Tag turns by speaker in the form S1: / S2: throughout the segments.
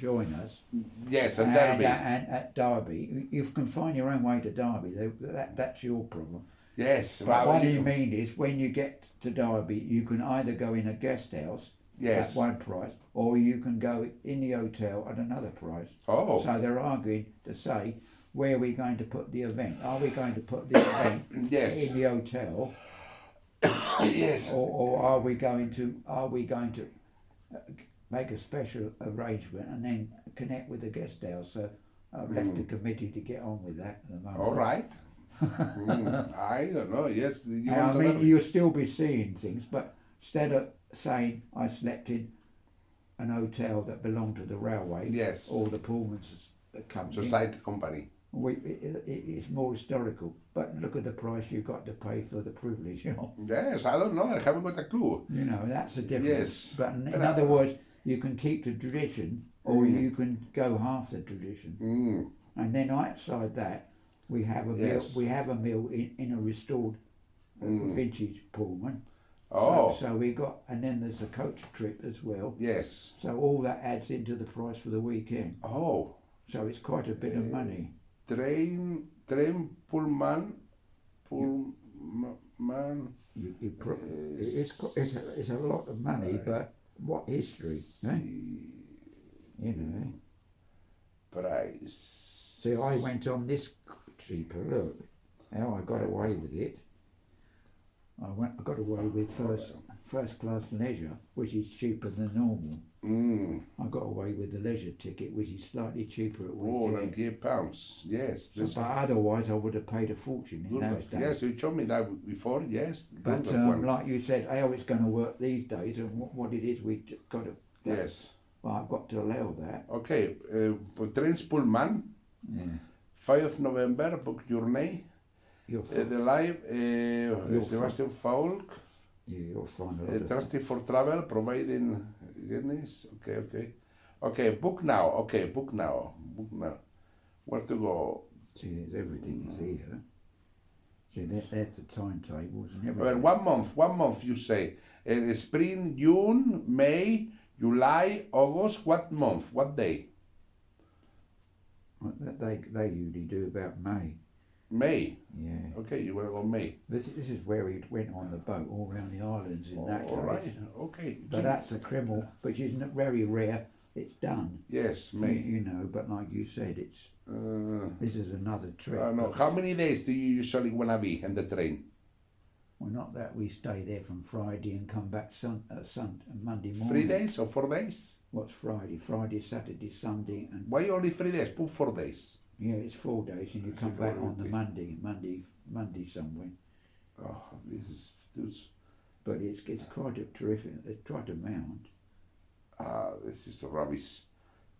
S1: join us.
S2: Yes, and Derby.
S1: And at Derby, you can find your own way to Derby. That's your problem.
S2: Yes.
S1: But what I mean is, when you get to Derby, you can either go in a guest house
S2: yes.
S1: at one price, or you can go in the hotel at another price.
S2: Oh.
S1: So they're arguing to say, where are we going to put the event? Are we going to put the event
S2: yes.
S1: in the hotel?
S2: yes.
S1: Or are we going to make a special arrangement and then connect with the guest house? So I've left the committee to get on with that at the moment.
S2: All right. I don't know. Yes,
S1: you'll still be seeing things, but instead of saying I slept in an hotel that belonged to the railway,
S2: yes,
S1: or the Pullman's company,
S2: society company,
S1: it's more historical. But look at the price you've got to pay for the privilege. You know.
S2: Yes, I don't know. I haven't got a clue.
S1: You know, that's the difference.
S2: Yes,
S1: but in other words, you can keep the tradition, or you can go half the tradition, and then outside that. We have a meal. We have a meal in a restored vintage Pullman.
S2: Oh.
S1: So we got, and then there's a coach trip as well.
S2: Yes.
S1: So all that adds into the price for the weekend.
S2: Oh.
S1: So it's quite a bit of money.
S2: Train Pullman.
S1: It's a lot of money, but what history? Eh? You know.
S2: Price.
S1: See, I went on this cheaper. Look how I got away with it. I got away with first class leisure, which is cheaper than normal. I got away with the leisure ticket, which is slightly cheaper at weekend.
S2: £98. Yes.
S1: But otherwise, I would have paid a fortune in those days.
S2: Yes, you told me that before. Yes.
S1: But like you said, how it's going to work these days, and what it is, we got to.
S2: Yes.
S1: Well, I've got to allow that.
S2: Okay. Trains Pullman.
S1: Yeah.
S2: 5 of November, book journey. The live Sebastian Falk.
S1: Yeah, you'll find a lot
S2: trusty for travel, providing goodness. Okay, book now. Book now. Where to go?
S1: See, everything is here. See, that's the timetables and everything.
S2: Well, 1 month you say. Spring, June, May, July, August. What month? What day?
S1: They usually do about May.
S2: May?
S1: Yeah.
S2: Okay, you want to go May.
S1: This is where he went on the boat all around the islands in that
S2: all right, okay.
S1: But that's a criminal, which is very rare. It's done.
S2: Yes, May.
S1: You know, but like you said, it's this is another trip.
S2: No. How many days do you usually want to be in the train?
S1: Well, not that we stay there from Friday and come back Monday morning.
S2: 3 days or 4 days?
S1: What's Friday? Friday, Saturday, Sunday, and
S2: why only 3 days? Put 4 days.
S1: Yeah, it's 4 days, and you come back on the Monday somewhere.
S2: Oh, this is.
S1: But it's quite a terrific. It's quite a mount.
S2: This is rubbish.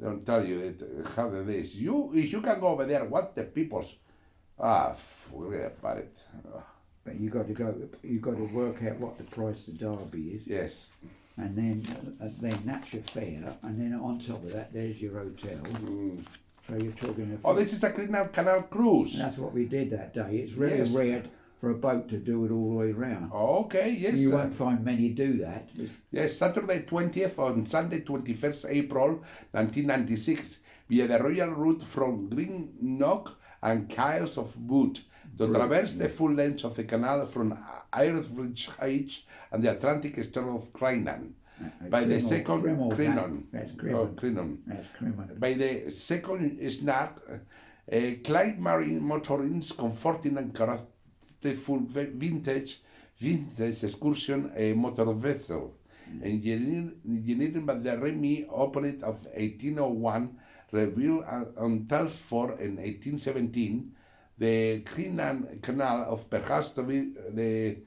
S2: Don't tell you how the days. If you can go over there, what the people's. Forget about it.
S1: But you got to go. You got to work out what the price of Derby is.
S2: Yes.
S1: And then that's your fare, and then on top of that, there's your hotel. So you're talking.
S2: This is a canal cruise.
S1: And that's what we did that day. It's really rare for a boat to do it all the way round.
S2: Okay, yes.
S1: You won't find many do that.
S2: Yes, Saturday 20th on Sunday 21st April 1996 via the royal route from Greenock and Kyles of Wood to traverse the full length of the canal from Irisbridge Heights and the Atlantic estuary of Crinan. By the second Crinan.
S1: That's Crinan. That's Crinan.
S2: By the second snap, Clyde Marine Motorings comforting and full vintage excursion motor vessels. Engineered by the Remy operate of 1801, rebuilt on Telford in 1817, the Crinan Canal of perhaps to be the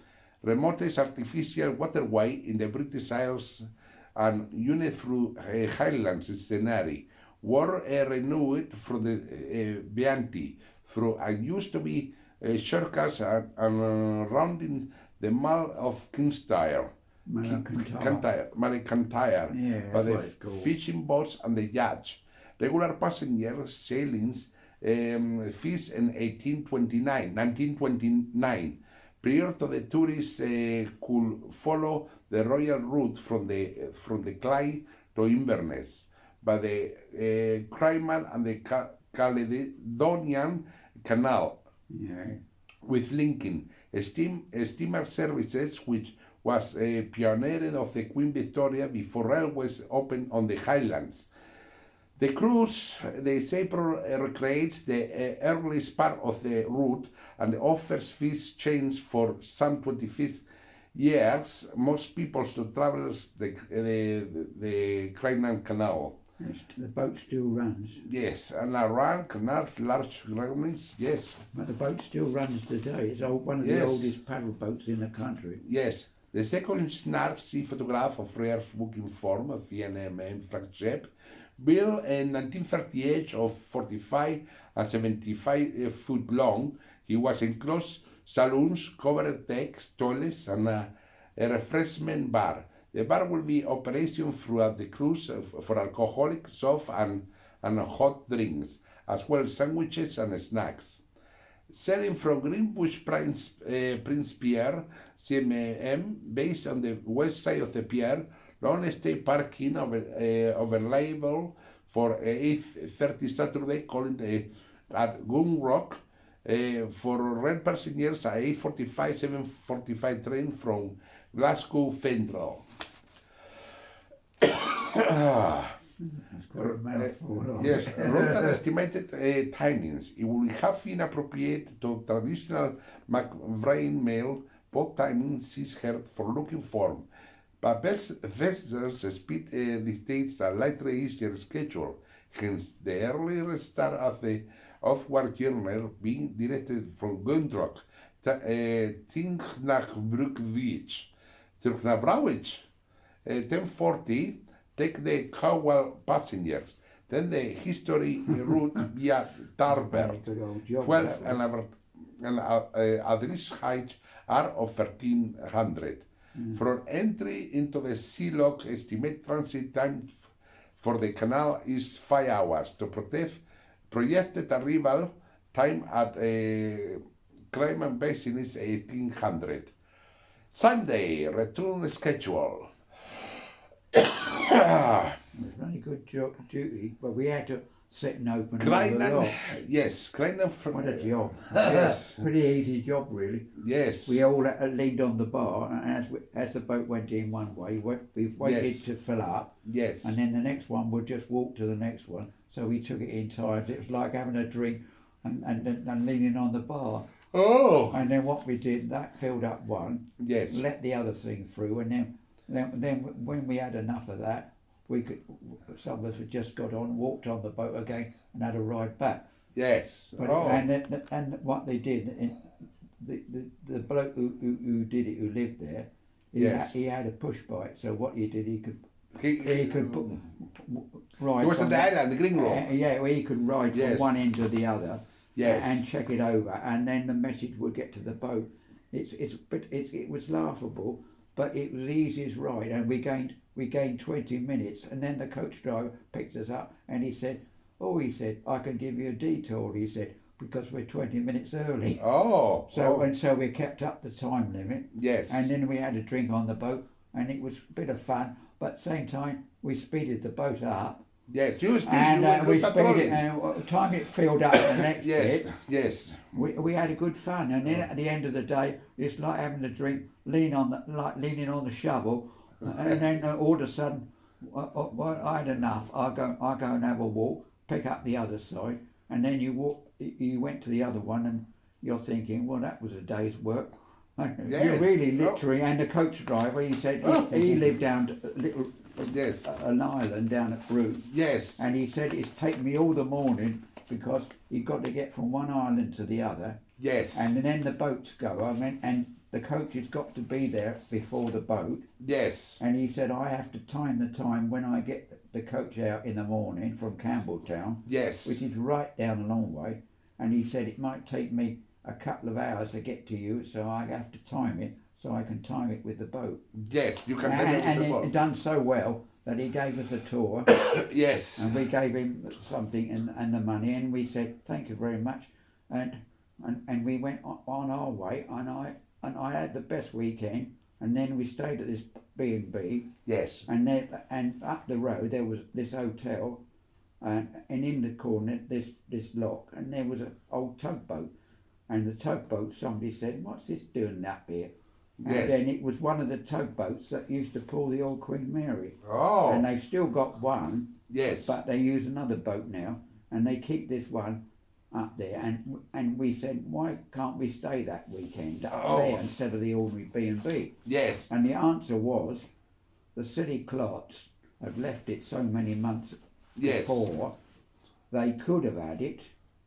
S2: remotest artificial waterway in the British Isles and unit through Highlands scenery, were renewed from the Bianti through and used to be shortcuts and rounding the mall of Kintyre, by the fishing boats and the yachts. Regular passenger sailings fees in 1929. Prior to the tourists could follow the royal route from the Clyde to Inverness, by the Crimean and the Caledonian Canal,
S1: Yeah.
S2: with linking steamer services, which was a pioneer of the Queen Victoria before railways opened on the Highlands. The cruise, the April recreates the earliest part of the route and offers fish chains for some 25 years. Most people to traverse the Crimean Canal.
S1: The boat still runs.
S2: Yes, and around canals, large groundings, yes.
S1: But the boat still runs today. It's one of the
S2: Yes.
S1: oldest paddle boats in the country.
S2: Yes, the second snark sea photograph of rare booking form of the NMM flagship, built in 1938 of 45 and 75 foot long. He was enclosed saloons, covered decks, toilets, and a refreshment bar. The bar will be operation throughout the cruise for alcoholic, soft, and hot drinks, as well as sandwiches and snacks. Sailing from Greenwich Prince Pier, CMM, based on the west side of the pier, long stay parking available for 8:30 Saturday, calling at Gun Rock. For rail passengers, a 8:45, 7:45 train from Glasgow Central.
S1: It's got a mouthful.
S2: Yes, wrote an estimated timings. It would have been appropriate to traditional McVrain mail, both timings is heard for looking form. But vessels speed dictates a lighter, easier schedule. Hence, the earlier start of the offward journey being directed from Gundrock, Tingnachbrook-Beach, 10:40, take the Cowell passengers. Then the history route via Tarbert, 12 and average height are of 1,300. From entry into the sea lock, estimate transit time for the canal is 5 hours. To projected arrival time at Cayman Basin is 1,800. Sunday, return schedule.
S1: It was only good duty, but we had to sit and open all the
S2: Crinan,
S1: locks.
S2: yes, Crinan.
S1: What a job.
S2: Yes,
S1: Pretty easy job, really.
S2: yes.
S1: We all leaned on the bar, and as the boat went in one way, we waited
S2: Yes.
S1: to fill up,
S2: Yes.
S1: and then the next one would just walk to the next one. So we took it in times. It was like having a drink and leaning on the bar.
S2: Oh.
S1: And then what we did, that filled up one,
S2: Yes.
S1: let the other thing through, and then when we had enough of that, some of us had just got on, walked on the boat again, and had a ride back.
S2: Yes.
S1: But,
S2: Oh.
S1: and what they did, the bloke who did it, who lived there,
S2: Yes.
S1: he had a push bike. So what he did, he could
S2: He
S1: ride.
S2: was
S1: from
S2: at the island, the green room.
S1: yeah, well, he could ride
S2: Yes.
S1: from one end to the other.
S2: Yes.
S1: And check it over, and then the message would get to the boat. It was laughable, but it was the easiest ride, and we gained 20 minutes, and then the coach driver picked us up, and he said, I can give you a detour, he said, because we're 20 minutes early.
S2: Oh.
S1: So we kept up the time limit,
S2: Yes.
S1: and then we had a drink on the boat, and it was a bit of fun, but at the same time we speeded the boat up.
S2: Yes, you speed.
S1: And
S2: you
S1: we
S2: good
S1: speeded,
S2: patrolling.
S1: and time it filled up the next
S2: Yes.
S1: bit,
S2: Yes.
S1: we had a good fun, and then at the end of the day, it's like having a drink, leaning on the shovel, and then all of a sudden, I had enough. I go and have a walk, pick up the other side, and then you went to the other one, and you're thinking, well, that was a day's work.
S2: Yes.
S1: You're really literally, and the coach driver, he said he lived down a little
S2: Yes.
S1: an island down at Brute.
S2: Yes.
S1: And he said it's taken me all the morning because he got to get from one island to the other.
S2: Yes.
S1: And then the boats go. And the coach has got to be there before the boat.
S2: Yes.
S1: And he said, I have to time the time when I get the coach out in the morning from Campbelltown,
S2: Yes.
S1: which is right down a long way. And he said, it might take me a couple of hours to get to you, so I have to time it, so I can time it with the boat.
S2: Yes. You can tell me with the
S1: And
S2: ball.
S1: it done so well that he gave us a tour.
S2: Yes.
S1: And we gave him something and the money, and we said thank you very much, and we went on our way, and I had the best weekend and then we stayed at this B&B,
S2: Yes.
S1: and up the road there was this hotel, and in the corner this lock, and there was an old tugboat, and the tugboat, somebody said, "What's this doing up here?" And
S2: Yes.
S1: then it was one of the tugboats that used to pull the old Queen Mary,
S2: Oh.
S1: and they've still got one,
S2: Yes.
S1: but they use another boat now, and they keep this one up there, and we said, why can't we stay that weekend up there instead of the ordinary B&B?
S2: Yes.
S1: And the answer was, the city clerks had left it so many months
S2: Yes.
S1: before, they could have had it,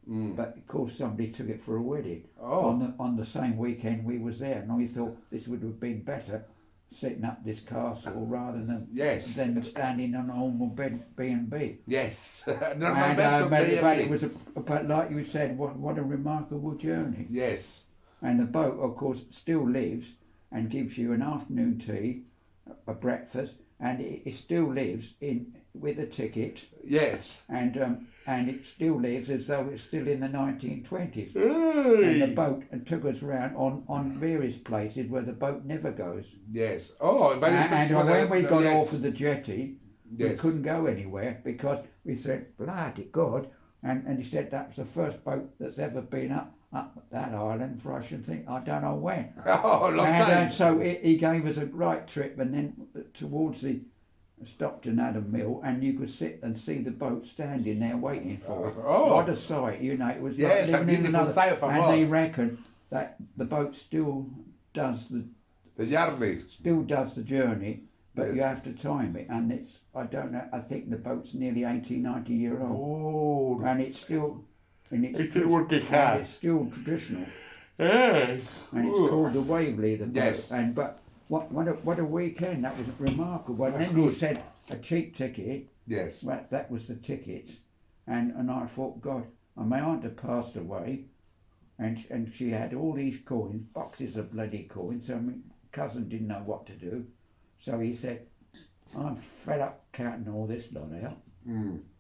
S1: but of course somebody took it for a wedding.
S2: Oh.
S1: On the same weekend we was there, and we thought this would have been better, setting up this castle rather than
S2: Yes.
S1: than standing on a normal B&B.
S2: Yes.
S1: But it was but like you said, what a remarkable journey.
S2: Yes.
S1: And the boat, of course, still lives and gives you an afternoon tea, a breakfast, and it still lives in with a ticket,
S2: Yes.
S1: and it still lives as though it's still in the 1920s.
S2: Hey.
S1: And the boat took us round on various places where the boat never goes.
S2: Yes. Oh, very
S1: And when we got
S2: yes.
S1: off of the jetty, we
S2: Yes.
S1: couldn't go anywhere because we said, bloody God. And he said that's the first boat that's ever been up that island for I should think, I don't know when.
S2: Oh, long time.
S1: And so he gave us a right trip, and then towards the Stockton Adam Mill, and you could sit and see the boat standing there waiting for us.
S2: Oh.
S1: What a sight, you know, it was
S2: Yes,
S1: like
S2: a
S1: living in
S2: beautiful
S1: another,
S2: sight for
S1: and they
S2: God.
S1: reckon that the boat still does
S2: The journey.
S1: journey, but
S2: Yes.
S1: you have to time it, and it's, I don't know, I think the boat's nearly 80, 90 year old,
S2: Oh.
S1: and it's still, and
S2: It's still working hard.
S1: and it's still traditional,
S2: Yes.
S1: and it's called the Waverley, the boat.
S2: Yes.
S1: And but what a weekend, that was remarkable. And
S2: That's
S1: then he
S2: good.
S1: said a cheap ticket,
S2: Yes.
S1: well, that was the ticket, and I thought, God, and my aunt had passed away, and she had all these coins, boxes of bloody coins, so my cousin didn't know what to do, so he said, I'm fed up counting all this lot out.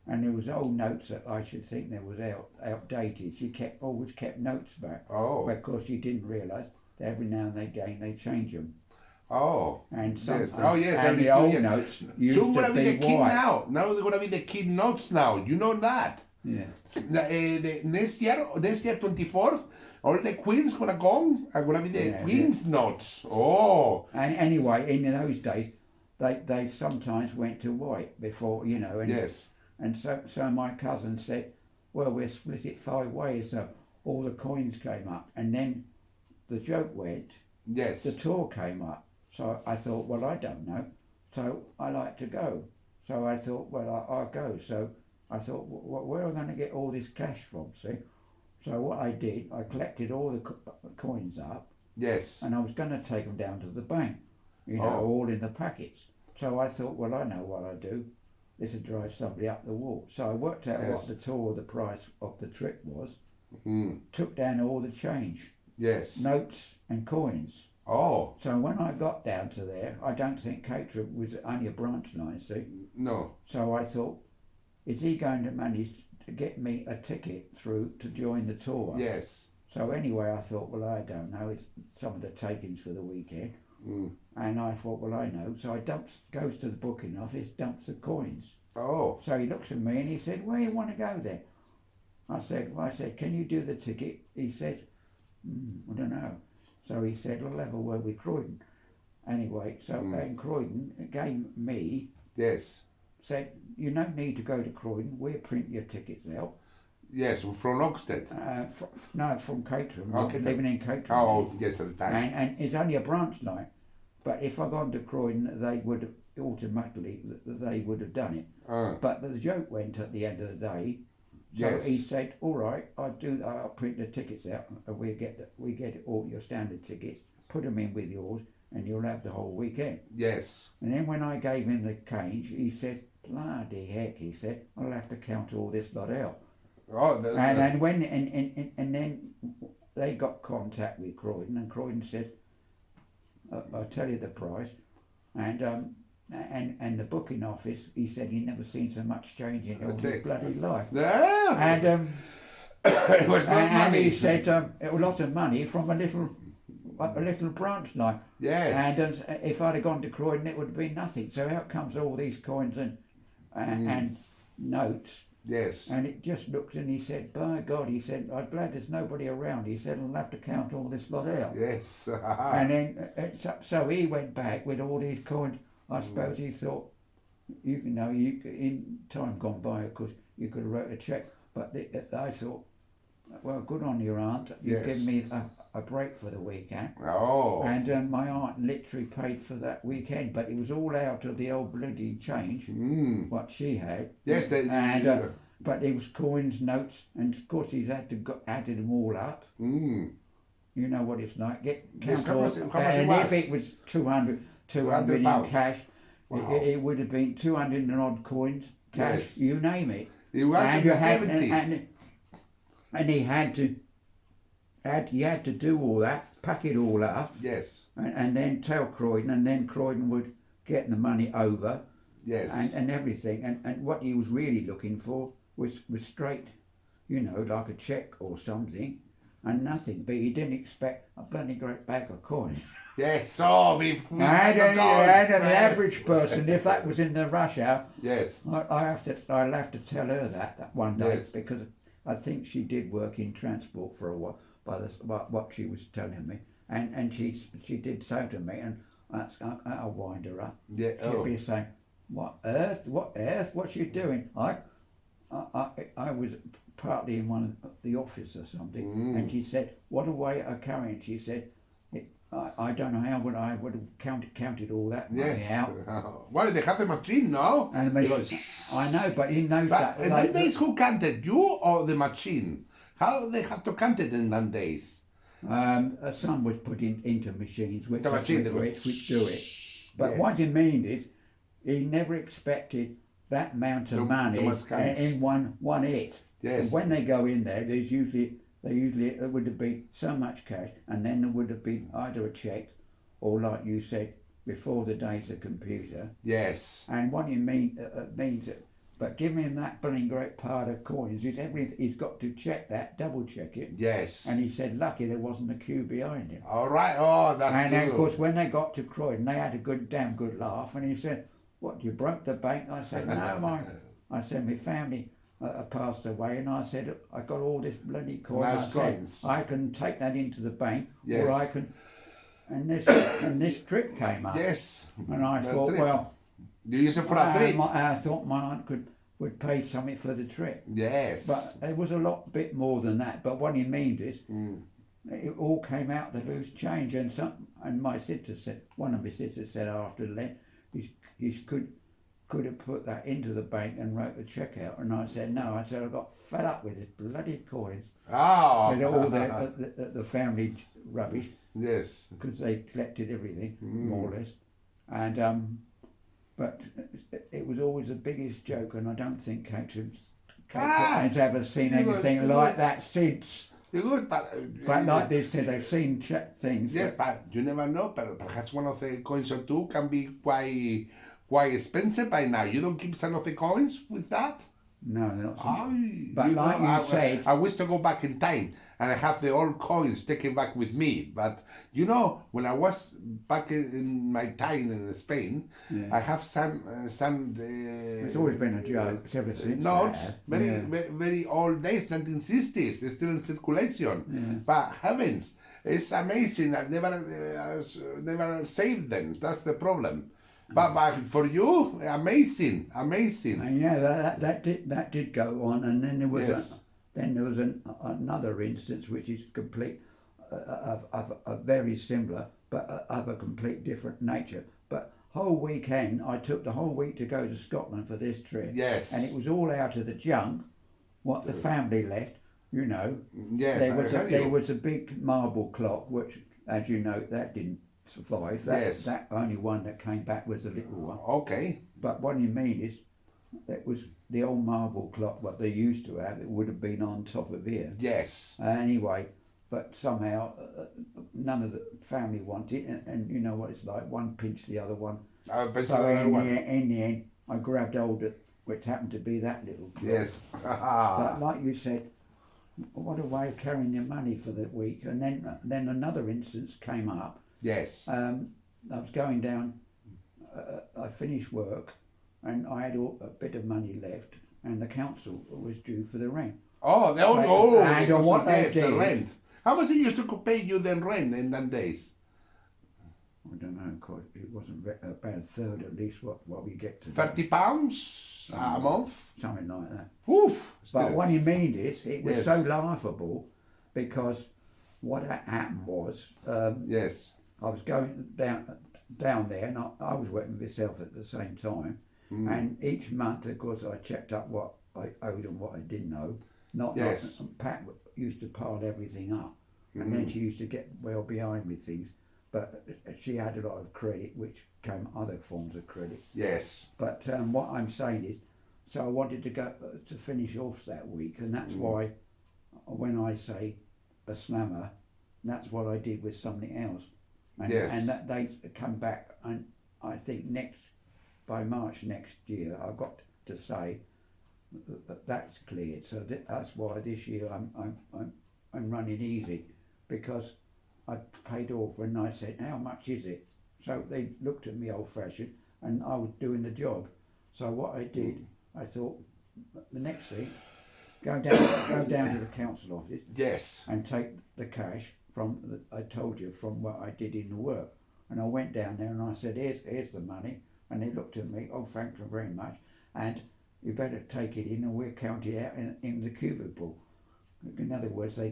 S1: And there was old notes that I should think there was outdated. She always kept notes back.
S2: Oh.
S1: But of course she didn't realise that every now and again they change them.
S2: Oh.
S1: And some,
S2: Yes. Oh, yes,
S1: and
S2: every
S1: the
S2: few
S1: old
S2: years.
S1: notes used
S2: Soon
S1: to
S2: gonna be
S1: be
S2: the kid
S1: white.
S2: now. Now they're gonna be the kid notes now. You know that.
S1: Yeah.
S2: The next year 24th, all the queens gonna go are gonna be the
S1: Yeah,
S2: queens notes. Oh.
S1: And anyway, in those days, they sometimes went to white before, you know. And,
S2: Yes.
S1: And so my cousin said, well, we'll split it 5 ways. So all the coins came up. And then the joke went,
S2: Yes.
S1: the tour came up. So I thought, well, I don't know. So I like to go. So I thought, well, I'll go. So I thought, well, where am I going to get all this cash from, see? So what I did, I collected all the coins up,
S2: Yes.
S1: and I was going to take them down to the bank, you know,
S2: Oh.
S1: all in the packets. So I thought, well, I know what I do. This would drive somebody up the wall. So I worked out
S2: Yes.
S1: what the tour, the price of the trip was,
S2: Mm.
S1: took down all the change,
S2: Yes.
S1: notes and coins.
S2: Oh.
S1: So when I got down to there, I don't think Caterham was only a branch line, see?
S2: No.
S1: So I thought, is he going to manage to get me a ticket through to join the tour?
S2: Yes.
S1: So anyway, I thought, well, I don't know. It's some of the takings for the weekend.
S2: Mm.
S1: And I thought, well, I know. So I goes to the booking office, dumps the coins.
S2: Oh.
S1: So he looks at me and he said, where you want to go then? I said, can you do the ticket? He said, I don't know. So he said, I'll have a word with Croydon. Anyway, so in Croydon, gave me,
S2: Yes.
S1: said, you don't need to go to Croydon, we'll print your tickets out.
S2: Yes. From Oxted.
S1: No, from Caterham,
S2: Okay.
S1: living in Caterham.
S2: Oh, yes, at the time.
S1: And it's only a branch line. But if I gone to Croydon, they would have automatically, they would have done it. But the joke went at the end of the day. So
S2: Yes.
S1: he said, all right, I'll print the tickets out, and we get all your standard tickets, put them in with yours, and you'll have the whole weekend.
S2: Yes.
S1: And then when I gave him the change, he said, bloody heck, he said, I'll have to count all this lot out.
S2: Oh.
S1: And then they got contact with Croydon, and Croydon said, I'll tell you the price. And the booking office, he said he'd never seen so much change in all his bloody life.
S2: Yeah.
S1: And
S2: it was not
S1: and
S2: money.
S1: he said a lot of money from a little a little branch knife.
S2: Yes.
S1: And if I'd have gone to Croydon, it would have been nothing. So out comes all these coins and notes.
S2: Yes.
S1: And it just looked, and he said, by God, he said, I'm glad there's nobody around. He said, I'll have to count all this lot out.
S2: Yes.
S1: And then, so he went back with all these coins. I suppose he thought, in time gone by, of course, you could have wrote a cheque. But I thought, well, good on your aunt. You've given me a break for the weekend.
S2: Oh.
S1: And my aunt literally paid for that weekend, but it was all out of the old bloody change, what she had.
S2: Yes,
S1: but it was coins, notes, and of course he's had to added them all up. You know what it's like.
S2: Yes, how much
S1: and
S2: it was?
S1: if it was 200 in cash,
S2: wow.
S1: it would have been 200 and odd coins, cash, you name it.
S2: It was in the 70s.
S1: And he had to do all that, pack it all up,
S2: Yes.
S1: and then tell Croydon, and then Croydon would get the money over,
S2: yes,
S1: and everything. And what he was really looking for was straight, like a cheque or something, and nothing. But he didn't expect a bloody great bag of coins.
S2: Yes. Oh, we've
S1: and an average person, if that was in the rush hour,
S2: yes,
S1: I'll have to tell her that one day,
S2: yes,
S1: because I think she did work in transport for a while, by what she was telling me, and she did so to me, and I'll wind her up.
S2: Yeah.
S1: She'd be saying, "What earth? What's you doing?" I was partly in one of the office or something, and she said, "What a way of carrying." She said, I don't know how, but I would have counted all that money out.
S2: Well, they have the machine, no?
S1: And I know, but he knows that.
S2: In them days, who counted, you or the machine? How they have to count it in them days?
S1: Some was put into machines which do it. But
S2: yes,
S1: what he mean is, he never expected that amount of money in one hit.
S2: Yes.
S1: And when they go in there, it would have been so much cash, and then there would have been either a cheque, or like you said, before the days of computer.
S2: Yes.
S1: And what you means that, but giving him that bloody great pile of coins, he's got to check that, double check it.
S2: Yes.
S1: And he said, lucky there wasn't a queue behind him.
S2: All right. Oh, that's
S1: and
S2: good.
S1: And of course, when they got to Croydon, they had a damn good laugh, and he said, "What, you broke the bank?" I said, "No, my family passed away," and I said, "I got all this bloody coins. I can take that into the bank,
S2: yes,
S1: or I can." And this trip came up.
S2: Yes.
S1: And I thought,
S2: trip.
S1: Well,
S2: you use it for a trip.
S1: I thought my aunt would pay something for the trip.
S2: Yes.
S1: But it was a bit more than that. But what he means is, it all came out the loose change, and my sister said, one of my sisters said after Lent, he could have put that into the bank and wrote a cheque out. And I said, no. I said, I got fed up with this bloody coins.
S2: Oh.
S1: With all the family rubbish.
S2: Yes.
S1: Because they collected everything, more or less. And, but it was always the biggest joke, and I don't think Kate has ever seen anything like that since.
S2: You're good, but
S1: like they said, they've seen things.
S2: Yes, but you never know. But perhaps one of the coins or two can be quite expensive by now. You don't keep some of the coins with that?
S1: No, they're not. But you said,
S2: I wish to go back in time, and I have the old coins taken back with me. But when I was back in my time in Spain, I have some.
S1: It's always been a joke ever since.
S2: Notes, very old days, 1960s. They're still in circulation.
S1: Yeah.
S2: But heavens, it's amazing. I never saved them. That's the problem. But for you, amazing.
S1: And that did go on, and then there was another instance which is complete of very similar, but of a complete different nature. But whole weekend, I took the whole week to go to Scotland for this trip.
S2: Yes.
S1: And it was all out of the junk, what the family left.
S2: Yes.
S1: There was a big marble clock, which, as you know, that didn't survive. That only one that came back was a little one.
S2: Okay.
S1: But what you mean is, that was the old marble clock, what they used to have. It would have been on top of here.
S2: Yes.
S1: Anyway, but somehow none of the family wanted it, and you know what it's like. One pinched the other one. So in the end, I grabbed hold of which happened to be that little clock.
S2: Yes.
S1: But like you said, what a way of carrying your money for the week. And then another instance came up.
S2: Yes.
S1: I was going down, I finished work and I had a bit of money left and the council was due for the rent.
S2: Oh,
S1: And what they
S2: yes, the
S1: did-
S2: rent. How much they used to pay you then rent in them days?
S1: I don't know, quite, it wasn't about a third at least what we get to.
S2: £30 a month?
S1: Something like that.
S2: Oof.
S1: But what he mean is, it was
S2: Yes.
S1: so laughable because what happened was,
S2: Yes.
S1: I was going down there and I was working myself at the same time. And each month, of course, I checked up what I owed and what I didn't owe.
S2: Yes.
S1: Pat used to pile everything up, and then she used to get well behind with things. But she had a lot of credit, which came other forms of credit.
S2: Yes.
S1: But what I'm saying is, so I wanted to go to finish off that week, and that's why when I say a slammer, that's what I did with something else. And,
S2: Yes.
S1: and that they come back, and I think by March next year, I've got to say that's cleared. So that's why this year I'm running easy, because I paid off and I said, how much is it? So they looked at me old-fashioned, and I was doing the job. So what I did, I thought, the next thing, go down to the council office
S2: Yes.
S1: and take the cash I told you, from what I did in the work. And I went down there and I said, here's the money. And they looked at me, oh, thank you very much. And you better take it in and we'll count it out in the cubicle. In other words, they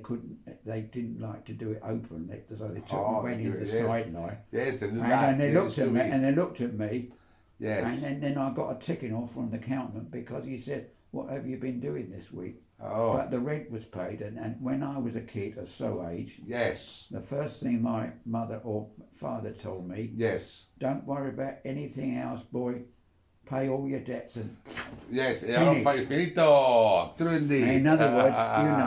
S1: didn't like to do it open, so they went in the sideline.
S2: Yes, they do
S1: And they looked at me,
S2: Yes.
S1: and then I got a ticking off from the accountant because he said, what have you been doing this week?
S2: Oh.
S1: But the rent was paid, and when I was a kid of so age,
S2: Yes.
S1: the first thing my mother or father told me,
S2: Yes.
S1: don't worry about anything else, boy, pay all your debts and
S2: Yes.
S1: Finish.
S2: Finito. True indeed.
S1: in other words, you know,